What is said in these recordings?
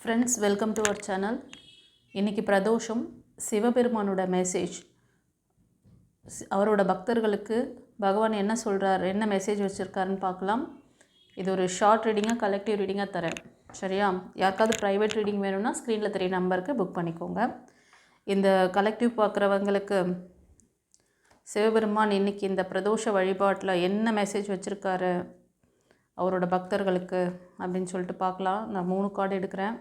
Friends, welcome to our channel. இன்றைக்கி பிரதோஷம். சிவபெருமானோட message, அவரோட பக்தர்களுக்கு பகவான் என்ன சொல்கிறார், என்ன மெசேஜ் வச்சுருக்காருன்னு பார்க்கலாம். இது ஒரு ஷார்ட் ரீடிங்காக கலெக்டிவ் ரீடிங்காக தரேன், சரியா? யாருக்காவது ப்ரைவேட் ரீடிங் வேணும்னா ஸ்க்ரீனில் 3 நம்பருக்கு புக் பண்ணிக்கோங்க. இந்த கலெக்டிவ் பார்க்குறவங்களுக்கு சிவபெருமான் இன்றைக்கி இந்த பிரதோஷ வழிபாட்டில் என்ன மெசேஜ் வச்சுருக்காரு அவரோட பக்தர்களுக்கு அப்படின்னு சொல்லிட்டு பார்க்கலாம். நான் 3 கார்டு எடுக்கிறேன்.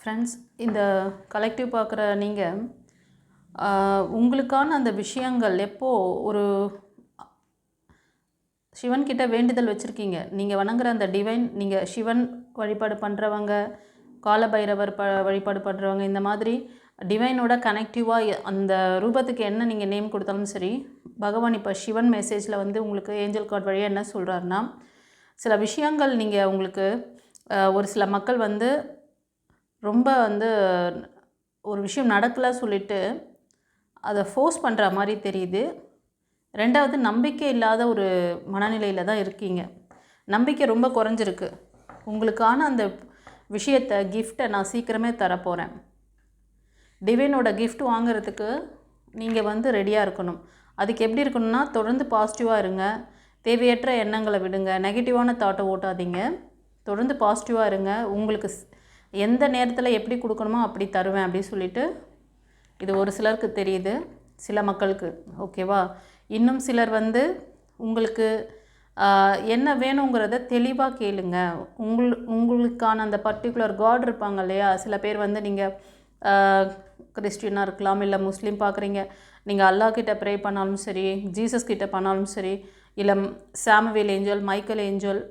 ஃப்ரெண்ட்ஸ், இந்த கலெக்டிவ் பார்க்குற நீங்கள் உங்களுக்கான அந்த விஷயங்கள் எப்போது ஒரு சிவன்கிட்ட வேண்டுதல் வச்சுருக்கீங்க. நீங்கள் வணங்குற அந்த டிவைன், நீங்கள் சிவன் வழிபாடு பண்ணுறவங்க, காலபைரவர் வழிபாடு பண்ணுறவங்க, இந்த மாதிரி டிவைனோட கனெக்டிவாக அந்த ரூபத்துக்கு என்ன நீங்கள் நேம் கொடுத்தாலும் சரி, பகவான் இப்போ சிவன் மெசேஜில் வந்து உங்களுக்கு ஏஞ்சல் கார்டு வழியாக என்ன சொல்கிறாருன்னா, சில விஷயங்கள் நீங்கள் உங்களுக்கு ஒரு சில மக்கள் வந்து ரொம்ப வந்து ஒரு விஷயம் நடக்கலை சொல்லிவிட்டு அதை ஃபோர்ஸ் பண்ணுற மாதிரி தெரியுது. ரெண்டாவது, நம்பிக்கை இல்லாத ஒரு மனநிலையில் தான் இருக்கீங்க. நம்பிக்கை ரொம்ப குறைஞ்சிருக்கு. உங்களுக்கான அந்த விஷயத்தை, கிஃப்டை நான் சீக்கிரமே தரப்போகிறேன். டிவைனோட கிஃப்ட் வாங்கிறதுக்கு நீங்கள் வந்து ரெடியாக இருக்கணும். அதுக்கு எப்படி இருக்கணும்னா, தொடர்ந்து பாசிட்டிவாக இருங்க, தேவையற்ற எண்ணங்களை விடுங்க, நெகட்டிவான தாட்டை ஓட்டாதீங்க, தொடர்ந்து பாசிட்டிவாக இருங்க. உங்களுக்கு எந்த நேரத்தில் எப்படி கொடுக்கணுமோ அப்படி தருவேன் அப்படின்னு சொல்லிட்டு இது ஒரு சிலருக்கு தெரியுது, சில மக்களுக்கு, ஓகேவா? இன்னும் சிலர் வந்து உங்களுக்கு என்ன வேணுங்கிறத தெளிவாக கேளுங்க. உங்களுக்கான அந்த பர்டிகுலர் காட் இருப்பாங்க இல்லையா? சில பேர் வந்து நீங்கள் கிறிஸ்டியனாக இருக்கலாம், இல்லை முஸ்லீம் பார்க்குறீங்க, நீங்கள் அல்லாஹ் கிட்ட ப்ரே பண்ணாலும் சரி, ஜீசஸ் கிட்ட பண்ணாலும் சரி, இல்லை சாமுவேல் ஏஞ்சல், மைக்கேல் ஏஞ்சல்,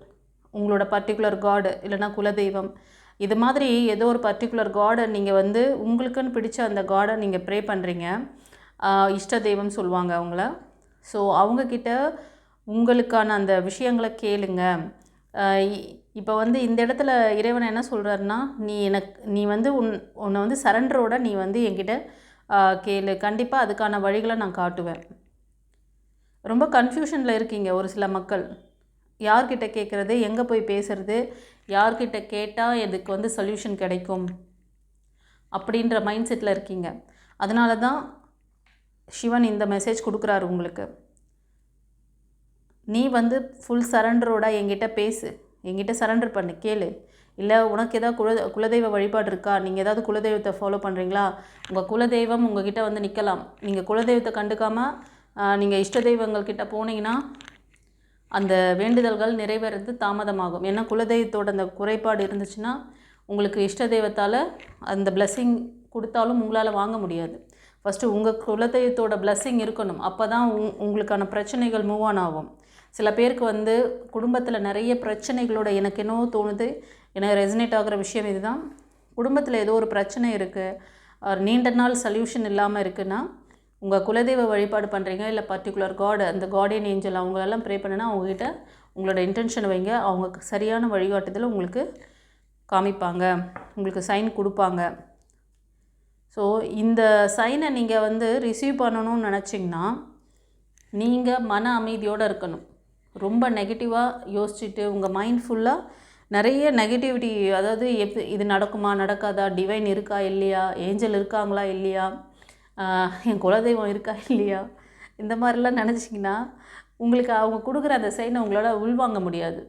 உங்களோட பர்டிகுலர் காடு, இல்லைனா குலதெய்வம், இது மாதிரி ஏதோ ஒரு பர்டிகுலர் காடை நீங்கள் வந்து உங்களுக்குன்னு பிடிச்ச அந்த காடை நீங்கள் ப்ரே பண்ணுறீங்க. இஷ்ட தெய்வம் சொல்லுவாங்க அவங்கள. ஸோ அவங்கக்கிட்ட உங்களுக்கான அந்த விஷயங்களை கேளுங்க. இப்போ வந்து இந்த இடத்துல இறைவன் என்ன சொல்கிறாருன்னா, நீ வந்து உன்னை வந்து சரண்டரோட நீ வந்து என்கிட்ட கேளு, கண்டிப்பாக அதுக்கான வழிகளை நான் காட்டுவேன். ரொம்ப கன்ஃபியூஷனில் இருக்கீங்க ஒரு சில மக்கள். யார்கிட்ட கேட்குறது, எங்கே போய் பேசுகிறது, யார்கிட்ட கேட்டால் இதுக்கு வந்து சொல்யூஷன் கிடைக்கும் அப்படின்ற மைண்ட் செட்டில் இருக்கீங்க. அதனால தான் சிவன் இந்த மெசேஜ் கொடுக்குறாரு உங்களுக்கு. நீ வந்து ஃபுல் சரண்டரோட என்கிட்ட பேசு, என்கிட்ட சரண்டர் பண்ணு, கேளு. இல்லை உனக்கு ஏதாவது குலதெய்வ வழிபாடு இருக்கா, நீங்கள் ஏதாவது குலதெய்வத்தை ஃபாலோ பண்ணுறீங்களா? உங்கள் குலதெய்வம் உங்ககிட்ட வந்து நிற்கலாம். நீங்கள் குலதெய்வத்தை கண்டுக்காமல் நீங்கள் இஷ்ட தெய்வங்கள்கிட்ட போனீங்கன்னா அந்த வேண்டுதல்கள் நிறைவேறது தாமதமாகும். ஏன்னா குலதெய்வத்தோட அந்த குறைபாடு இருந்துச்சுன்னா உங்களுக்கு இஷ்ட தெய்வத்தால் அந்த பிளஸ்ஸிங் கொடுத்தாலும் உங்களால் வாங்க முடியாது. ஃபஸ்ட்டு உங்கள் குலதெய்வத்தோட பிளஸ்ஸிங் இருக்கணும். அப்போ தான் உங்களுக்கான பிரச்சனைகள் மூவ் ஆன் ஆகும். சில பேருக்கு வந்து குடும்பத்தில் நிறைய பிரச்சனைகளோட, எனக்கு என்னவோ தோணுது, எனக்கு ரெசனேட் ஆகிற விஷயம் இதுதான். குடும்பத்தில் ஏதோ ஒரு பிரச்சனை இருக்குது, நீண்ட நாள் சொல்யூஷன் இல்லாமல் இருக்குன்னா, உங்கள் குலதெய்வ வழிபாடு பண்ணுறீங்க, இல்லை பர்டிகுலர் காடு, அந்த கார்டியன் ஏஞ்சல் அவங்களெல்லாம் ப்ரே பண்ணுன்னா அவங்ககிட்ட உங்களோட இன்டென்ஷனை வைங்க. அவங்க சரியான வழிகாட்டுதல் உங்களுக்கு காமிப்பாங்க, உங்களுக்கு சைன் கொடுப்பாங்க. ஸோ இந்த சைனை நீங்கள் வந்து ரிசீவ் பண்ணணும்னு நினச்சிங்கன்னா நீங்கள் மன அமைதியோடு இருக்கணும். ரொம்ப நெகட்டிவாக யோசிச்சுட்டு உங்கள் மைண்ட் ஃபுல்லாக நிறைய நெகட்டிவிட்டி, அதாவது இது நடக்குமா நடக்காதா, டிவைன் இருக்கா இல்லையா, ஏஞ்சல் இருக்காங்களா இல்லையா, என் குலதெய்வம் இருக்கா இல்லையா, இந்த மாதிரிலாம் நினச்சிங்கன்னா உங்களுக்கு அவங்க கொடுக்குற அந்த சைனை உங்களால் உள்வாங்க முடியாது.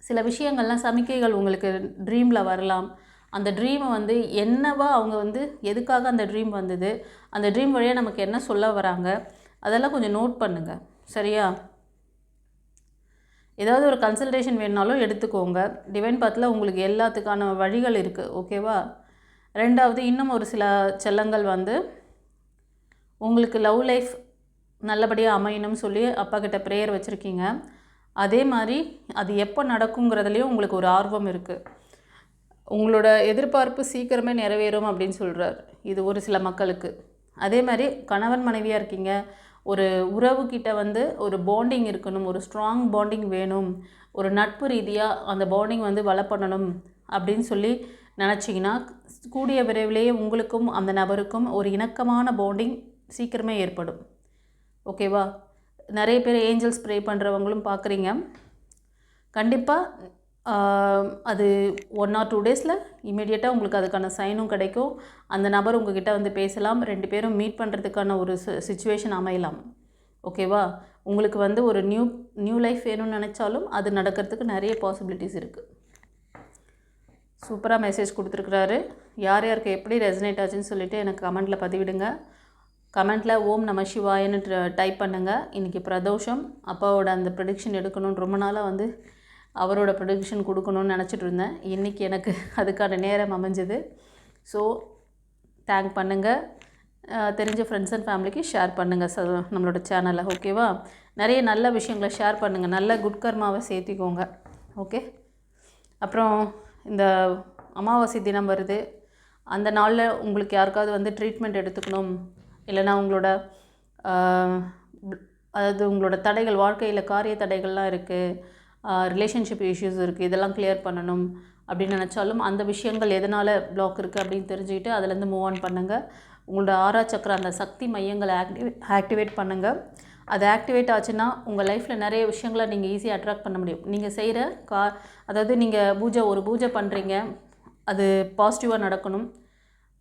சில விஷயங்கள்லாம் சமிக்கைகள் உங்களுக்கு ட்ரீமில் வரலாம். அந்த ட்ரீமை வந்து என்னவா அவங்க வந்து எதுக்காக அந்த ட்ரீம் வந்தது, அந்த ட்ரீம் வழியாக நமக்கு என்ன சொல்ல வராங்க, அதெல்லாம் கொஞ்சம் நோட் பண்ணுங்கள், சரியா? ஏதாவது ஒரு கன்சல்டேஷன் வேணுனாலும் எடுத்துக்கோங்க. டிவைன் பாத்தில் உங்களுக்கு எல்லாத்துக்கான வழிகள் இருக்குது, ஓகேவா? ரெண்டாவது, இன்னும் ஒரு சில செல்லங்கள் வந்து உங்களுக்கு லவ் லைஃப் நல்லபடியாக அமையணும்னு சொல்லி அப்பா கிட்ட ப்ரேயர் வச்சுருக்கீங்க. அதே மாதிரி அது எப்போ நடக்குங்கிறதுலேயும் உங்களுக்கு ஒரு ஆர்வம் இருக்குது. உங்களோட எதிர்பார்ப்பு சீக்கிரமே நிறைவேறும் அப்படின்னு சொல்கிறார். இது ஒரு சில மக்களுக்கு. அதே மாதிரி கணவன் மனைவியாக இருக்கீங்க, ஒரு உறவுக்கிட்ட வந்து ஒரு பாண்டிங் இருக்கணும், ஒரு ஸ்ட்ராங் பாண்டிங் வேணும், ஒரு நட்பு ரீதியாக அந்த பாண்டிங் வந்து வளப்படணும் அப்படின்னு சொல்லி நினச்சிங்கன்னா கூடிய விரைவிலேயே உங்களுக்கும் அந்த நபருக்கும் ஒரு இணக்கமான பாண்டிங் சீக்கிரமே ஏற்படும். ஓகேவா? நிறைய பேர் ஏஞ்சல்ஸ் ப்ரே பண்ணுறவங்களும் பார்க்குறீங்க. கண்டிப்பாக அது 1 or 2 டேஸில் இமீடியட்டாக உங்களுக்கு அதுக்கான சைனும் கிடைக்கும். அந்த நபர் உங்ககிட்ட வந்து பேசலாம். 2 பேரும் மீட் பண்ணுறதுக்கான ஒரு சிச்சுவேஷன் அமையலாம். ஓகேவா? உங்களுக்கு வந்து ஒரு நியூ லைஃப் வேணும்னு நினச்சாலும் அது நடக்கிறதுக்கு நிறைய பாசிபிலிட்டிஸ் இருக்குது. சூப்பராக மெசேஜ் கொடுத்துருக்குறாரு. யார் யாருக்கு எப்படி ரெசனேட் ஆச்சுன்னு சொல்லிவிட்டு எனக்கு கமெண்ட்டில் பதிவிடுங்க. கமெண்ட்டில் ஓம் நம சிவாயன்னு டைப் பண்ணுங்கள். இன்றைக்கி பிரதோஷம். அப்பாவோட அந்த ப்ரெடிக்ஷன் எடுக்கணும்னு ரொம்ப நாளாக வந்து அவரோட ப்ரெடிக்ஷன் கொடுக்கணும்னு நினச்சிட்டு இருந்தேன். இன்றைக்கி எனக்கு அதுக்கான நேரம் அமைஞ்சது. ஸோ தேங்க் பண்ணுங்கள். தெரிஞ்ச ஃப்ரெண்ட்ஸ் அண்ட் ஃபேமிலிக்கு ஷேர் பண்ணுங்கள் நம்மளோட சேனலை. ஓகேவா? நிறைய நல்ல விஷயங்களை ஷேர் பண்ணுங்கள். நல்ல குட் கர்மாவை சேர்த்திக்கோங்க. ஓகே. அப்புறம் இந்த அமாவாசை தினம் வருது. அந்த நாளில் உங்களுக்கு யாருக்காவது வந்து ட்ரீட்மெண்ட் எடுத்துக்கணும், இல்லைனா உங்களோட அதாவது உங்களோட தடைகள், வாழ்க்கையில் காரிய தடைகள்லாம் இருக்குது, ரிலேஷன்ஷிப் இஷ்யூஸ் இருக்குது, இதெல்லாம் கிளியர் பண்ணணும் அப்படின்னு நினச்சாலும் அந்த விஷயங்கள் எதனால் பிளாக் இருக்குது அப்படின்னு தெரிஞ்சுக்கிட்டு அதுலேருந்து மூவ் ஆன் பண்ணுங்கள். உங்களோட 6 சக்கர அந்த சக்தி மையங்களை ஆக்டிவேட் பண்ணுங்கள். அது ஆக்டிவேட் ஆச்சுன்னா உங்கள் லைஃப்பில் நிறைய விஷயங்களை நீங்கள் ஈஸியாக அட்ராக்ட் பண்ண முடியும். நீங்கள் செய்கிற அதாவது நீங்கள் ஒரு பூஜை பண்ணுறீங்க, அது பாசிட்டிவாக நடக்கணும்.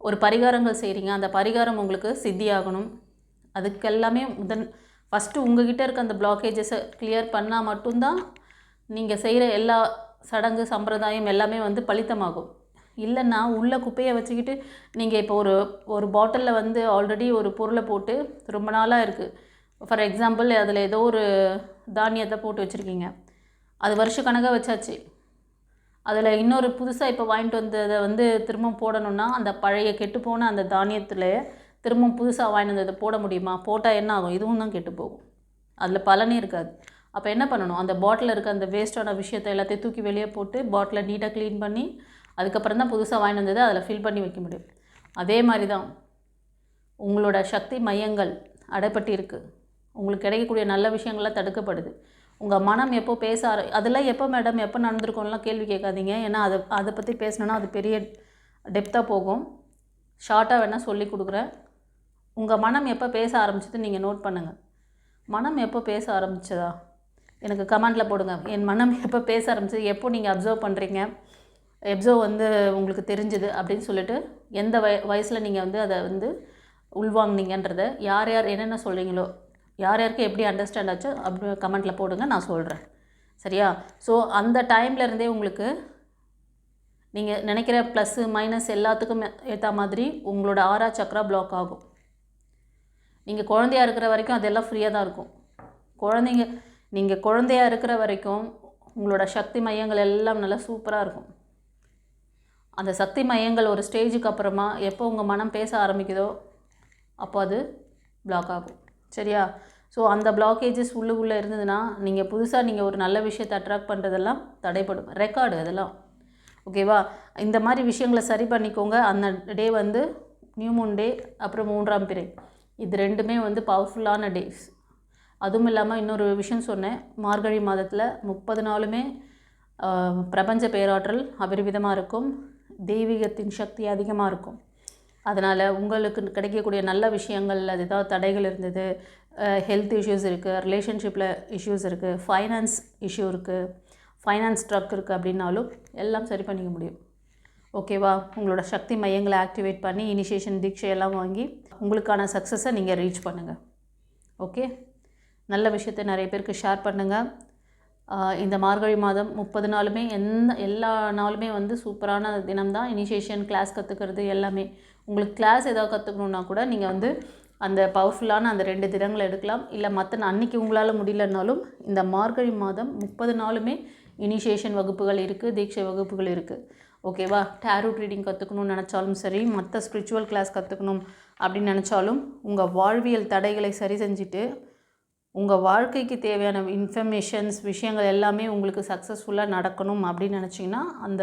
ஒரு பரிகாரங்கள் செய்கிறீங்க, அந்த பரிகாரம் உங்களுக்கு சித்தியாகணும். அதுக்கெல்லாமே ஃபஸ்ட்டு உங்கள்கிட்ட இருக்க அந்த பிளாக்கேஜஸை கிளியர் பண்ணால் மட்டும்தான் நீங்கள் செய்கிற எல்லா சடங்கு சம்பிரதாயம் எல்லாமே வந்து பலித்தமாகும். இல்லைன்னா உள்ள குப்பையை வச்சுக்கிட்டு நீங்கள் இப்போ ஒரு பாட்டிலில் வந்து ஆல்ரெடி ஒரு பொருளை போட்டு ரொம்ப நாளாக இருக்குது. ஃபார் எக்ஸாம்பிள் அதில் ஏதோ ஒரு தானியத்தை போட்டு வச்சுருக்கீங்க, அது வருஷக்கணக்காக வச்சாச்சு. அதில் இன்னொரு புதுசாக இப்போ வாங்கிட்டு வந்ததை வந்து திரும்ப போடணுன்னா அந்த பழைய கெட்டுப்போன அந்த தானியத்தில் திரும்ப புதுசாக வாங்கிட்டு வந்ததை போட முடியுமா? போட்டால் என்ன ஆகும்? இதுவும் தான் கெட்டு போகும். அதில் பலனே இருக்காது. அப்போ என்ன பண்ணணும்? அந்த பாட்டிலில் இருக்க அந்த வேஸ்ட்டான விஷயத்தை எல்லாத்தையும் தூக்கி வெளியே போட்டு பாட்டிலை நீட்டாக க்ளீன் பண்ணி அதுக்கப்புறம் தான் புதுசாக வாங்கிட்டு வந்ததை அதில் ஃபில் பண்ணி வைக்க முடியும். அதே மாதிரி தான் உங்களோட சக்தி மையங்கள் அடைப்பட்டு இருக்குது. உங்களுக்கு கிடைக்கக்கூடிய நல்ல விஷயங்கள்லாம் தடுக்கப்படுது. உங்கள் மனம் எப்போ அதெல்லாம் எப்போ மேடம் எப்போ நடந்திருக்கோம்லாம் கேள்வி கேட்காதீங்க. ஏன்னா அதை பற்றி பேசணுன்னா அது பெரிய டெப்த்தாக போகும். ஷார்ட்டாக வேணால் சொல்லி கொடுக்குறேன். உங்கள் மனம் எப்போ பேச ஆரம்பிச்சது நீங்கள் நோட் பண்ணுங்கள். மனம் எப்போ பேச ஆரம்பிச்சதா எனக்கு கமெண்டில் போடுங்க. என் மனம் எப்போ பேச ஆரம்பிச்சது, எப்போ நீங்கள் அப்சர்வ் பண்ணுறீங்க, வந்து உங்களுக்கு தெரிஞ்சுது அப்படின்னு சொல்லிட்டு எந்த வயசில் நீங்கள் வந்து அதை வந்து உள்வாங்கினீங்கன்றதை யார் என்னென்ன சொல்கிறீங்களோ, யாருக்கு எப்படி அண்டர்ஸ்டாண்ட் ஆச்சோ அப்படி கமெண்ட்டில் போடுங்க, நான் சொல்கிறேன். சரியா? ஸோ அந்த டைம்லேருந்தே உங்களுக்கு நீங்கள் நினைக்கிற ப்ளஸ்ஸு மைனஸ் எல்லாத்துக்கும் ஏற்ற மாதிரி உங்களோட 6 சக்கரா பிளாக் ஆகும். நீங்கள் குழந்தையாக இருக்கிற வரைக்கும் அதெல்லாம் ஃப்ரீயாக தான் இருக்கும். நீங்கள் குழந்தையாக இருக்கிற வரைக்கும் உங்களோட சக்தி மையங்கள் எல்லாம் நல்லா சூப்பராக இருக்கும். அந்த சக்தி மையங்கள் ஒரு ஸ்டேஜுக்கு அப்புறமா எப்போ உங்கள் மனம் பேச ஆரம்பிக்குதோ அப்போ அது பிளாக் ஆகும். சரியா? ஸோ அந்த பிளாக்கேஜஸ் உள்ளே இருந்ததுன்னா நீங்கள் புதுசாக ஒரு நல்ல விஷயத்தை அட்ராக்ட் பண்ணுறதெல்லாம் தடைப்படும். ரெக்கார்டு அதெல்லாம். ஓகேவா? இந்த மாதிரி விஷயங்களை சரி பண்ணிக்கோங்க. அந்த டே வந்து நியூ மூன் டே, அப்புறம் 3ஆம் பிறை, இது 2மே வந்து பவர்ஃபுல்லான டேஸ். அதுவும் இல்லாமல் இன்னொரு விஷயம் சொன்னேன், மார்கழி மாதத்தில் 30 நாளுமே பிரபஞ்ச பேராற்றல் அபரிவிதமாக இருக்கும், தெய்வீகத்தின் சக்தி அதிகமாக இருக்கும். அதனால் உங்களுக்கு கிடைக்கக்கூடிய நல்ல விஷயங்கள், அது ஏதாவது தடைகள் இருந்தது, ஹெல்த் இஷ்யூஸ் இருக்குது, ரிலேஷன்ஷிப்பில் இஷ்யூஸ் இருக்குது, ஃபைனான்ஸ் இஷ்யூ இருக்குது, ஃபைனான்ஸ் ஸ்ட்ரக் இருக்குது அப்படின்னாலும் எல்லாம் சரி பண்ணிக்க முடியும். ஓகேவா? உங்களோட சக்தி மையங்களை ஆக்டிவேட் பண்ணி இனிஷியேஷன் தீட்சையெல்லாம் வாங்கி உங்களுக்கான சக்ஸஸை நீங்கள் ரீச் பண்ணுங்கள். ஓகே? நல்ல விஷயத்தை நிறைய பேருக்கு ஷேர் பண்ணுங்கள். இந்த மார்கழி மாதம் 30 நாளுமே எல்லா நாளுமே வந்து சூப்பரான தினம்தான். இனிஷியேஷன் கிளாஸ் கற்றுக்கிறது எல்லாமே. உங்களுக்கு கிளாஸ் ஏதாவது கற்றுக்கணுன்னா கூட நீங்கள் வந்து அந்த பவர்ஃபுல்லான அந்த 2 தினங்களை எடுக்கலாம். இல்லை மற்ற அன்றைக்கி உங்களால் முடியலன்னாலும் இந்த மார்கழி மாதம் 30 நாளுமே இனிஷியேஷன் வகுப்புகள் இருக்குது, தீட்சை வகுப்புகள் இருக்குது. ஓகேவா? டேரோட் ரீடிங் கற்றுக்கணும்னு நினச்சாலும் சரி, மற்ற ஸ்பிரிச்சுவல் கிளாஸ் கற்றுக்கணும் அப்படின்னு நினச்சாலும் உங்கள் வாழ்வியல் தடைகளை சரி செஞ்சுட்டு உங்கள் வாழ்க்கைக்கு தேவையான இன்ஃபர்மேஷன்ஸ் விஷயங்கள் எல்லாமே உங்களுக்கு சக்ஸஸ்ஃபுல்லாக நடக்கணும் அப்படின்னு நினச்சிங்கன்னா அந்த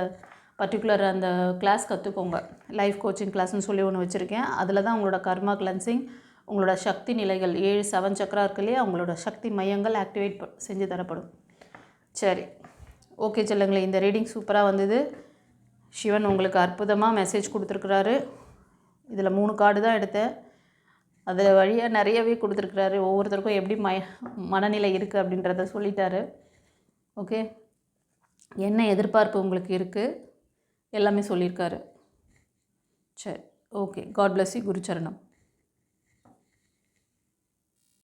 பர்டிகுலர் அந்த கிளாஸ் கற்றுக்கோங்க. லைஃப் கோச்சிங் கிளாஸ்னு சொல்லி ஒன்று வச்சுருக்கேன். அதில் தான் உங்களோட கர்மா கிளென்சிங், உங்களோட சக்தி நிலைகள் 7 சக்கரா இருக்கு இல்லையா, உங்களோட சக்தி மையங்கள் ஆக்டிவேட் செஞ்சு தரப்படும். சரி, ஓகே சொல்லுங்களேன். இந்த ரீடிங் சூப்பராக வந்தது. சிவன் உங்களுக்கு அற்புதமாக மெசேஜ் கொடுத்துருக்குறாரு. இதில் 3 கார்டு தான் எடுத்தேன். அதில் வழியாக நிறையவே கொடுத்துருக்குறாரு. ஒவ்வொருத்தருக்கும் எப்படி மனநிலை இருக்குது அப்படின்றத சொல்லிட்டாரு. ஓகே, என்ன எதிர்பார்ப்பு உங்களுக்கு இருக்குது எல்லாமே சொல்லியிருக்காரு. சரி, ஓகே. God bless you. குருச்சரணம்.